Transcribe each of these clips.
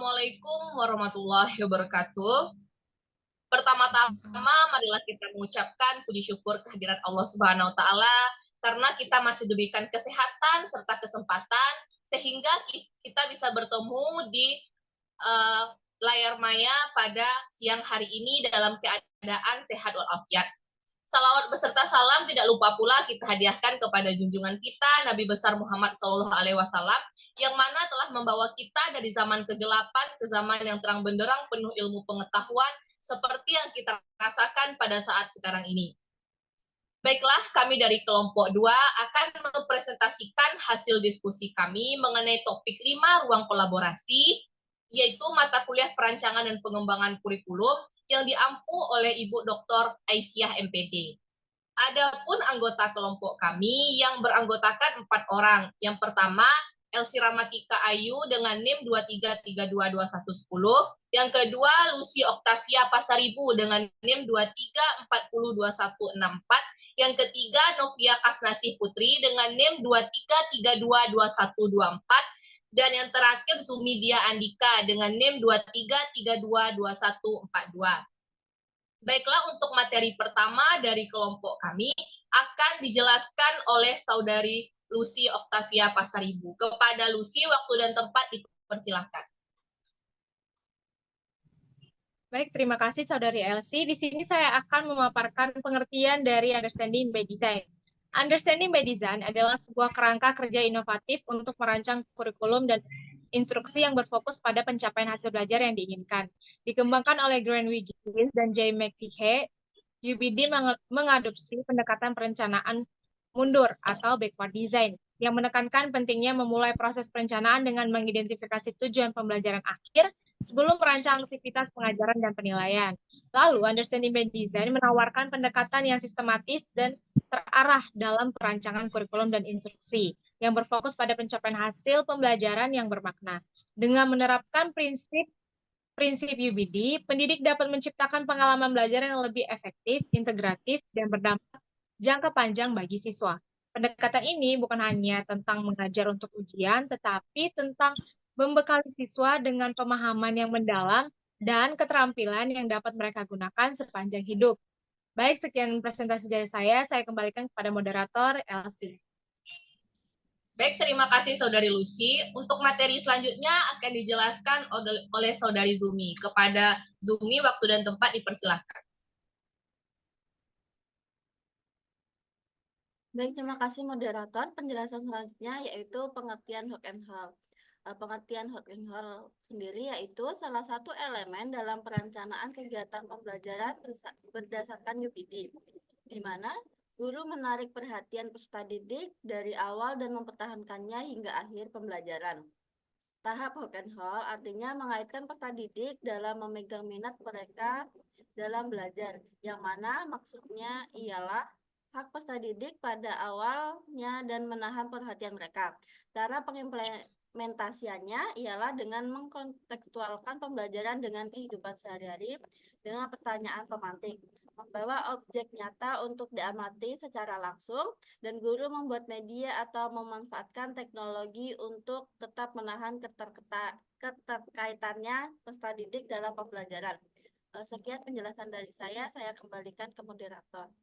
Assalamualaikum warahmatullahi wabarakatuh. Pertama-tama, marilah kita mengucapkan puji syukur kehadirat Allah Subhanahu wa Ta'ala, karena kita masih diberikan kesehatan serta kesempatan, sehingga kita bisa bertemu di layar maya pada siang hari ini dalam keadaan sehat walafiat. Salawat beserta salam tidak lupa pula kita hadiahkan kepada junjungan kita Nabi besar Muhammad SAW, yang mana telah membawa kita dari zaman kegelapan ke zaman yang terang benderang penuh ilmu pengetahuan seperti yang kita rasakan pada saat sekarang ini. Baiklah, kami dari kelompok 2 akan mempresentasikan hasil diskusi kami mengenai topik 5 ruang kolaborasi, yaitu mata kuliah perancangan dan pengembangan kurikulum yang diampu oleh Ibu Dr. Aisyah MPD. Adapun anggota kelompok kami yang beranggotakan 4 orang. Yang pertama, Elsi Ramatika Ayu dengan NIM 23322110. Yang kedua, Lucy Octavia Pasaribu dengan NIM 23402164. Yang ketiga, Novia Kasnasih Putri dengan NIM 23322124. Dan yang terakhir, Zumidia Andika dengan NIM 23322142. Baiklah, untuk materi pertama dari kelompok kami akan dijelaskan oleh Saudari Lucy Octavia Pasaribu. Kepada Lucy, waktu dan tempat dipersilakan. Baik, terima kasih Saudari Elsie. Di sini saya akan memaparkan pengertian dari Understanding by Design. Understanding by Design adalah sebuah kerangka kerja inovatif untuk merancang kurikulum dan instruksi yang berfokus pada pencapaian hasil belajar yang diinginkan. Dikembangkan oleh Grant Wiggins dan Jay McTighe, UBD mengadopsi pendekatan perencanaan mundur atau backward design yang menekankan pentingnya memulai proses perencanaan dengan mengidentifikasi tujuan pembelajaran akhir sebelum merancang aktivitas pengajaran dan penilaian. Lalu, Understanding by Design menawarkan pendekatan yang sistematis dan terarah dalam perancangan kurikulum dan instruksi yang berfokus pada pencapaian hasil pembelajaran yang bermakna. Dengan menerapkan prinsip UBD, pendidik dapat menciptakan pengalaman belajar yang lebih efektif, integratif, dan berdampak jangka panjang bagi siswa. Pendekatan ini bukan hanya tentang mengajar untuk ujian, tetapi tentang membekali siswa dengan pemahaman yang mendalam dan keterampilan yang dapat mereka gunakan sepanjang hidup. Baik, sekian presentasi dari saya kembalikan kepada moderator Elsie. Baik, terima kasih Saudari Lucy. Untuk materi selanjutnya akan dijelaskan oleh Saudari Zumi. Kepada Zumi, waktu dan tempat dipersilakan. Baik, terima kasih moderator. Penjelasan selanjutnya yaitu pengertian Hook and Haul. Pengertian Hook and Haul sendiri yaitu salah satu elemen dalam perencanaan kegiatan pembelajaran berdasarkan UPD, di mana guru menarik perhatian peserta didik dari awal dan mempertahankannya hingga akhir pembelajaran. Tahap Hook and Haul artinya mengaitkan peserta didik dalam memegang minat mereka dalam belajar, yang mana maksudnya ialah hak peserta didik pada awalnya dan menahan perhatian mereka. Cara pengimplementasiannya ialah dengan mengkontekstualkan pembelajaran dengan kehidupan sehari-hari dengan pertanyaan pemantik, membawa objek nyata untuk diamati secara langsung, dan guru membuat media atau memanfaatkan teknologi untuk tetap menahan keterkaitannya peserta didik dalam pembelajaran. Sekian penjelasan dari saya kembalikan ke moderator.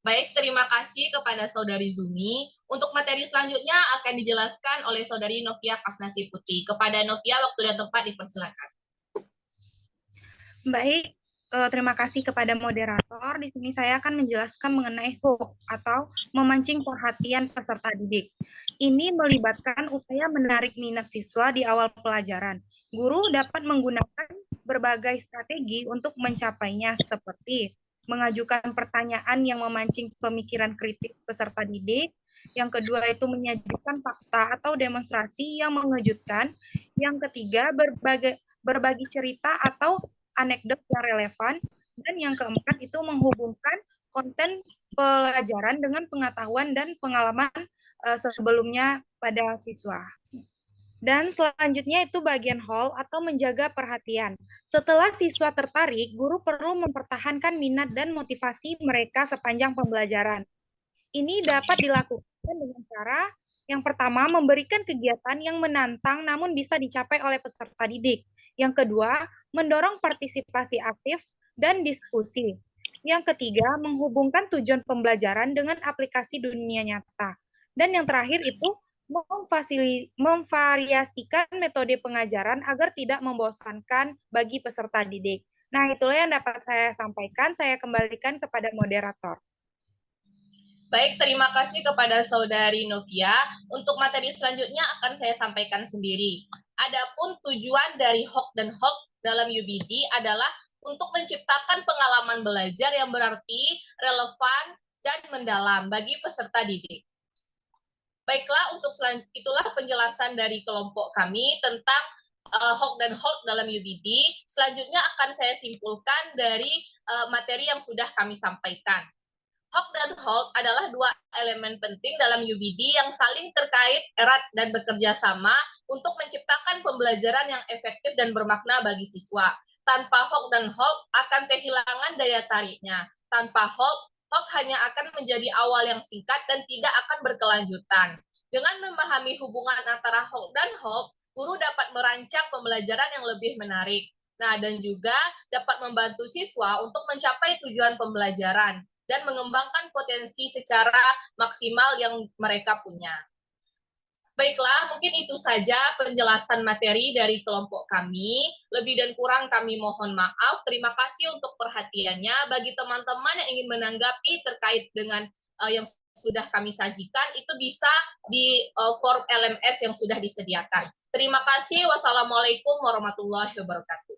Baik, terima kasih kepada Saudari Zumi. Untuk materi selanjutnya akan dijelaskan oleh Saudari Novia Kasnasih Putri. Kepada Novia, waktu dan tempat dipersilakan. Baik, terima kasih kepada moderator. Di sini saya akan menjelaskan mengenai hook atau memancing perhatian peserta didik. Ini melibatkan upaya menarik minat siswa di awal pelajaran. Guru dapat menggunakan berbagai strategi untuk mencapainya, seperti mengajukan pertanyaan yang memancing pemikiran kritis peserta didik. Yang kedua itu menyajikan fakta atau demonstrasi yang mengejutkan. Yang ketiga berbagi cerita atau anekdot yang relevan. Dan yang keempat itu menghubungkan konten pelajaran dengan pengetahuan dan pengalaman sebelumnya pada siswa. Dan selanjutnya itu bagian haul atau menjaga perhatian. Setelah siswa tertarik, guru perlu mempertahankan minat dan motivasi mereka sepanjang pembelajaran. Ini dapat dilakukan dengan cara Yang pertama, memberikan kegiatan yang menantang namun bisa dicapai oleh peserta didik. Yang kedua, mendorong partisipasi aktif dan diskusi. Yang ketiga, menghubungkan tujuan pembelajaran dengan aplikasi dunia nyata. Dan yang terakhir itu memvariasikan metode pengajaran agar tidak membosankan bagi peserta didik. Nah, itulah yang dapat saya sampaikan. Saya kembalikan kepada moderator. Baik, terima kasih kepada Saudari Novia. Untuk materi selanjutnya akan saya sampaikan sendiri. Adapun tujuan dari HOK dan HOK dalam UBD adalah untuk menciptakan pengalaman belajar yang berarti, relevan, dan mendalam bagi peserta didik. Baiklah, itulah penjelasan dari kelompok kami tentang HOK dan HOK dalam UBD. Selanjutnya akan saya simpulkan dari materi yang sudah kami sampaikan. HOK dan HOLT adalah dua elemen penting dalam UBD yang saling terkait erat dan bekerja sama untuk menciptakan pembelajaran yang efektif dan bermakna bagi siswa. Tanpa HOK dan HOLT akan kehilangan daya tariknya. Tanpa HOK, HOK hanya akan menjadi awal yang singkat dan tidak akan berkelanjutan. Dengan memahami hubungan antara HOK dan HOLT, guru dapat merancang pembelajaran yang lebih menarik. Nah, dan juga dapat membantu siswa untuk mencapai tujuan pembelajaran dan mengembangkan potensi secara maksimal yang mereka punya. Baiklah, mungkin itu saja penjelasan materi dari kelompok kami. Lebih dan kurang kami mohon maaf. Terima kasih untuk perhatiannya. Bagi teman-teman yang ingin menanggapi terkait dengan yang sudah kami sajikan, itu bisa di form LMS yang sudah disediakan. Terima kasih. Wassalamualaikum warahmatullahi wabarakatuh.